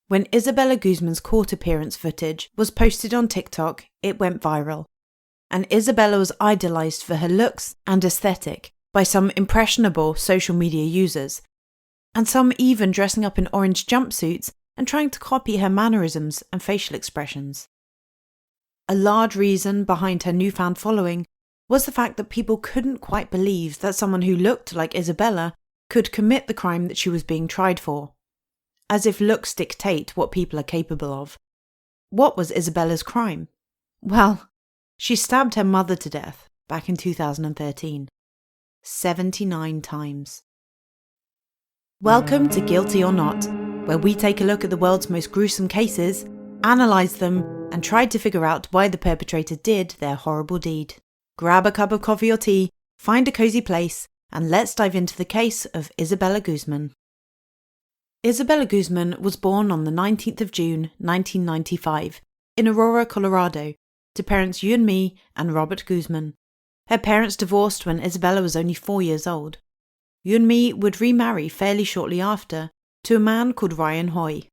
When Isabella Guzman's court appearance footage was posted on TikTok, it went viral. And Isabella was idolised for her looks and aesthetic by some impressionable social media users, and some even dressing up in orange jumpsuits and trying to copy her mannerisms and facial expressions. A large reason behind her newfound following was the fact that people couldn't quite believe that someone who looked like Isabella could commit the crime that she was being tried for. As if looks dictate what people are capable of. What was Isabella's crime? Well, she stabbed her mother to death back in 2013. 79 times. Welcome to Guilty or Not, where we take a look at the world's most gruesome cases, analyse them, and try to figure out why the perpetrator did their horrible deed. Grab a cup of coffee or tea, find a cosy place, and let's dive into the case of Isabella Guzman. Isabella Guzman was born on the 19th of June, 1995, in Aurora, Colorado, to parents Yunmi and Robert Guzman. Her parents divorced when Isabella was only 4 years old. Yunmi would remarry fairly shortly after to a man called Ryan Hoy.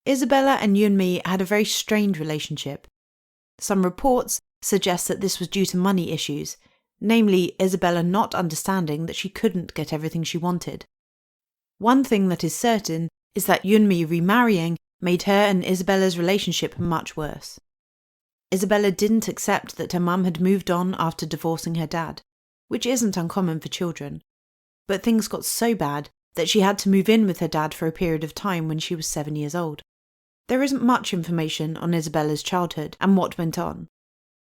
Isabella and Yunmi had a very strained relationship. Some reports suggest that this was due to money issues, namely Isabella not understanding that she couldn't get everything she wanted. One thing that is certain is that Yunmi remarrying made her and Isabella's relationship much worse. Isabella didn't accept that her mum had moved on after divorcing her dad, which isn't uncommon for children, but things got so bad that she had to move in with her dad for a period of time when she was 7 years old. There isn't much information on Isabella's childhood and what went on,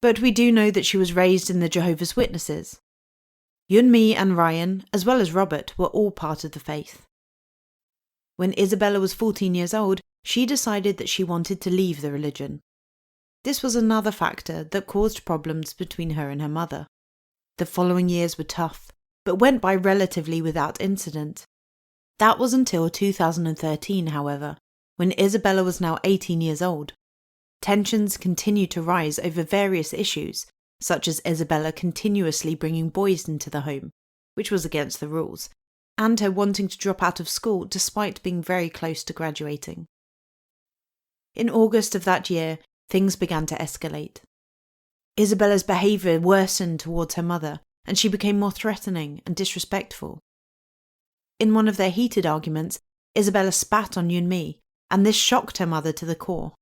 but we do know that she was raised in the Jehovah's Witnesses. Yunmi and Ryan, as well as Robert, were all part of the faith. When Isabella was 14 years old, she decided that she wanted to leave the religion. This was another factor that caused problems between her and her mother. The following years were tough, but went by relatively without incident. That was until 2013, however, when Isabella was now 18 years old. Tensions continued to rise over various issues, such as Isabella continuously bringing boys into the home, which was against the rules, and her wanting to drop out of school despite being very close to graduating. In August of that year, things began to escalate. Isabella's behaviour worsened towards her mother, and she became more threatening and disrespectful. In one of their heated arguments, Isabella spat on Yunmi, and this shocked her mother to the core.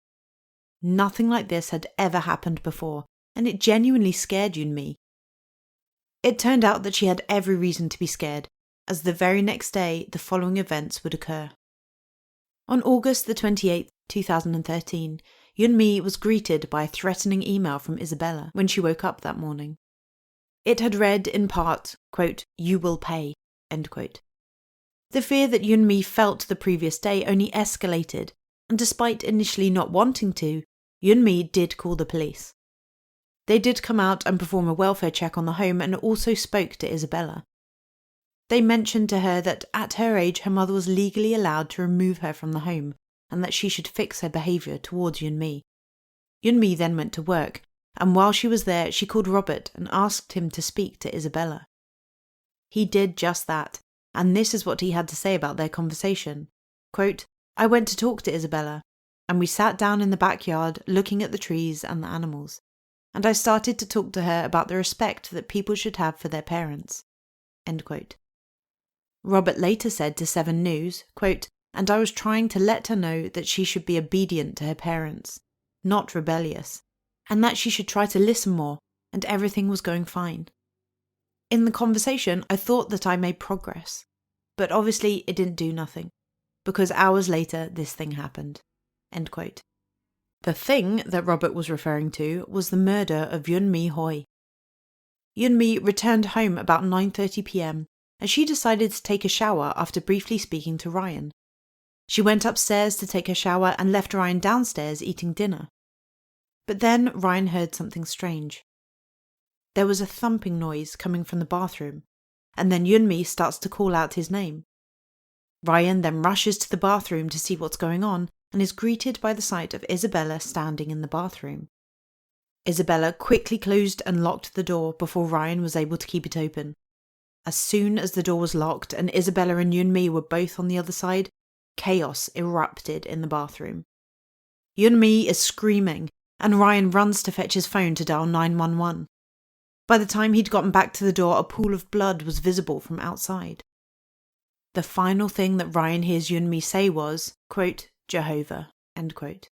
Nothing like this had ever happened before, and it genuinely scared Yunmi. It turned out that she had every reason to be scared, as the very next day the following events would occur. On August the 28th, 2013, Yunmi was greeted by a threatening email from Isabella when she woke up that morning. It had read in part, quote, "You will pay," end quote. The fear that Yunmi felt the previous day only escalated, and despite initially not wanting to, Yunmi did call the police. They did come out and perform a welfare check on the home and also spoke to Isabella. They mentioned to her that at her age her mother was legally allowed to remove her from the home and that she should fix her behaviour towards Yunmi. Yunmi then went to work, and while she was there she called Robert and asked him to speak to Isabella. He did just that, and this is what he had to say about their conversation. Quote, "I went to talk to Isabella, and we sat down in the backyard looking at the trees and the animals, and I started to talk to her about the respect that people should have for their parents." End quote. Robert later said to 7 News, quote, "And I was trying to let her know that she should be obedient to her parents, not rebellious, and that she should try to listen more, and everything was going fine. In the conversation, I thought that I made progress, but obviously it didn't do nothing, because hours later this thing happened." End quote. The thing that Robert was referring to was the murder of Yunmi Hoy. Yunmi returned home about 9:30 p.m, and she decided to take a shower after briefly speaking to Ryan. She went upstairs to take her shower and left Ryan downstairs eating dinner. But then Ryan heard something strange. There was a thumping noise coming from the bathroom, and then Yunmi starts to call out his name. Ryan then rushes to the bathroom to see what's going on and is greeted by the sight of Isabella standing in the bathroom. Isabella quickly closed and locked the door before Ryan was able to keep it open. As soon as the door was locked and Isabella and Yunmi were both on the other side, chaos erupted in the bathroom. Yunmi is screaming, and Ryan runs to fetch his phone to dial 911. By the time he'd gotten back to the door, a pool of blood was visible from outside. The final thing that Ryan hears Yunmi say was, quote, "Jehovah," end quote.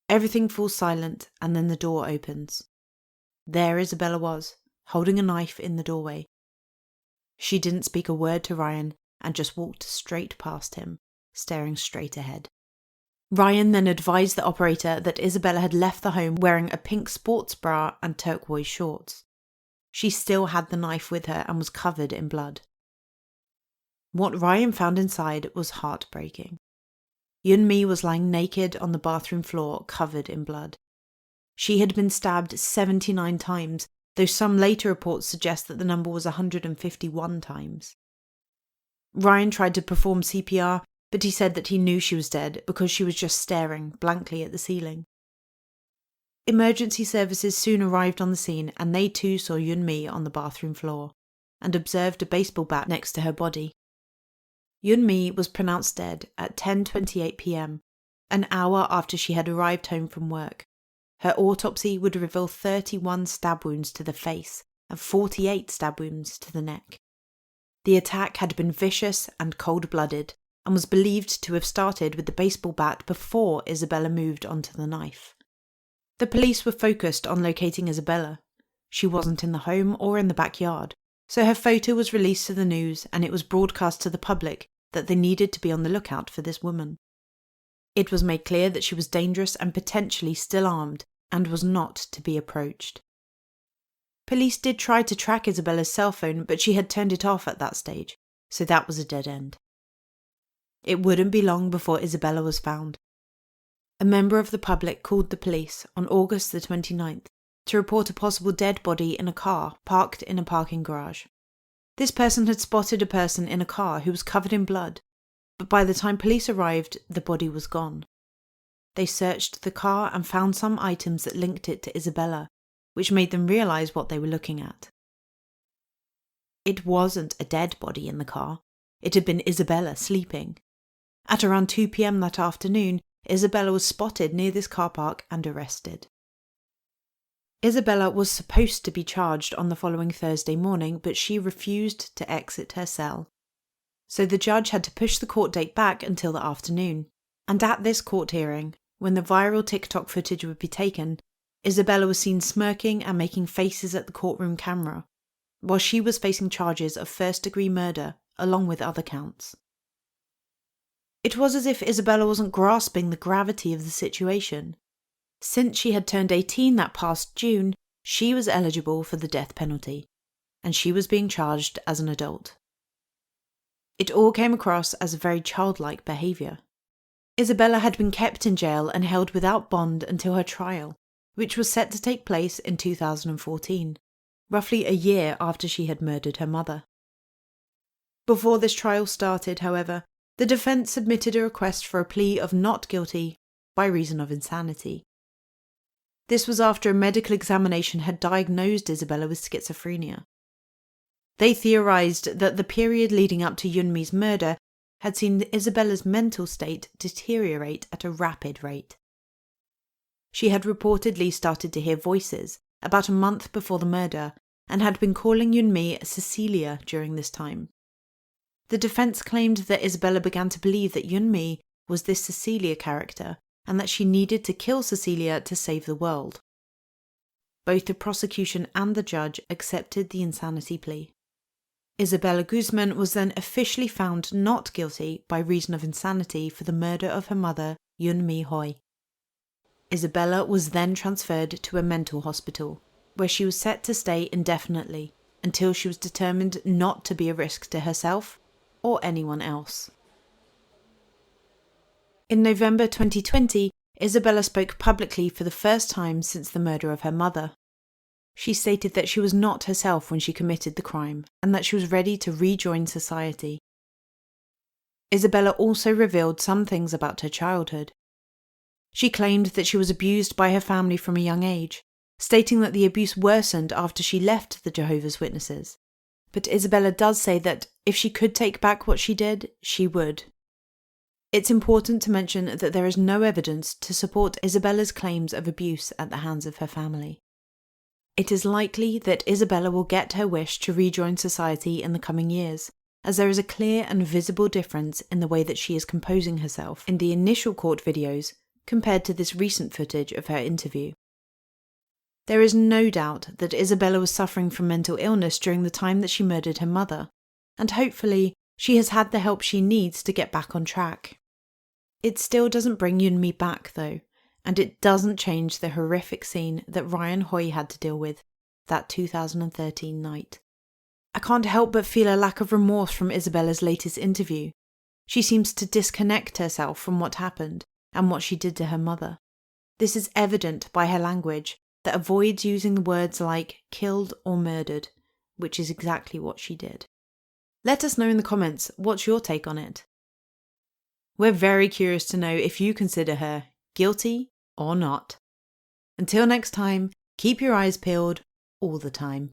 Everything falls silent, and then the door opens. There Isabella was, holding a knife in the doorway. She didn't speak a word to Ryan and just walked straight past him, staring straight ahead. Ryan then advised the operator that Isabella had left the home wearing a pink sports bra and turquoise shorts. She still had the knife with her and was covered in blood. What Ryan found inside was heartbreaking. Yunmi was lying naked on the bathroom floor, covered in blood. She had been stabbed 79 times, though some later reports suggest that the number was 151 times. Ryan tried to perform CPR, but he said that he knew she was dead because she was just staring blankly at the ceiling. Emergency services soon arrived on the scene, and they too saw Yunmi on the bathroom floor and observed a baseball bat next to her body. Yunmi was pronounced dead at 10:28 p.m, an hour after she had arrived home from work. Her autopsy would reveal 31 stab wounds to the face and 48 stab wounds to the neck. The attack had been vicious and cold-blooded and was believed to have started with the baseball bat before Isabella moved onto the knife. The police were focused on locating Isabella. She wasn't in the home or in the backyard, so her photo was released to the news and it was broadcast to the public that they needed to be on the lookout for this woman. It was made clear that she was dangerous and potentially still armed and was not to be approached. Police did try to track Isabella's cell phone, but she had turned it off at that stage, so that was a dead end. It wouldn't be long before Isabella was found. A member of the public called the police on August the 29th to report a possible dead body in a car parked in a parking garage. This person had spotted a person in a car who was covered in blood, but by the time police arrived, the body was gone. They searched the car and found some items that linked it to Isabella, which made them realise what they were looking at. It wasn't a dead body in the car. It had been Isabella sleeping. At around 2 p.m. that afternoon, Isabella was spotted near this car park and arrested. Isabella was supposed to be charged on the following Thursday morning, but she refused to exit her cell. So the judge had to push the court date back until the afternoon. And at this court hearing, when the viral TikTok footage would be taken, Isabella was seen smirking and making faces at the courtroom camera, while she was facing charges of first-degree murder along with other counts. It was as if Isabella wasn't grasping the gravity of the situation. Since she had turned 18 that past June, she was eligible for the death penalty, and she was being charged as an adult. It all came across as a very childlike behaviour. Isabella had been kept in jail and held without bond until her trial, which was set to take place in 2014, roughly a year after she had murdered her mother. Before this trial started, however, the defence submitted a request for a plea of not guilty by reason of insanity. This was after a medical examination had diagnosed Isabella with schizophrenia. They theorised that the period leading up to Yunmi's murder had seen Isabella's mental state deteriorate at a rapid rate. She had reportedly started to hear voices about a month before the murder and had been calling Yunmi Cecilia during this time. The defence claimed that Isabella began to believe that Yunmi was this Cecilia character and that she needed to kill Cecilia to save the world. Both the prosecution and the judge accepted the insanity plea. Isabella Guzman was then officially found not guilty by reason of insanity for the murder of her mother, Yunmi Hoi. Isabella was then transferred to a mental hospital, where she was set to stay indefinitely until she was determined not to be a risk to herself or anyone else. In November 2020, Isabella spoke publicly for the first time since the murder of her mother. She stated that she was not herself when she committed the crime and that she was ready to rejoin society. Isabella also revealed some things about her childhood. She claimed that she was abused by her family from a young age, stating that the abuse worsened after she left the Jehovah's Witnesses. But Isabella does say that if she could take back what she did, she would. It's important to mention that there is no evidence to support Isabella's claims of abuse at the hands of her family. It is likely that Isabella will get her wish to rejoin society in the coming years, as there is a clear and visible difference in the way that she is composing herself in the initial court videos compared to this recent footage of her interview. There is no doubt that Isabella was suffering from mental illness during the time that she murdered her mother, and hopefully she has had the help she needs to get back on track. It still doesn't bring you and me back though, and it doesn't change the horrific scene that Ryan Hoy had to deal with that 2013 night. I can't help but feel a lack of remorse from Isabella's latest interview. She seems to disconnect herself from what happened and what she did to her mother. This is evident by her language that avoids using words like killed or murdered, which is exactly what she did. Let us know in the comments what's your take on it. We're very curious to know if you consider her guilty or not. Until next time, keep your eyes peeled all the time.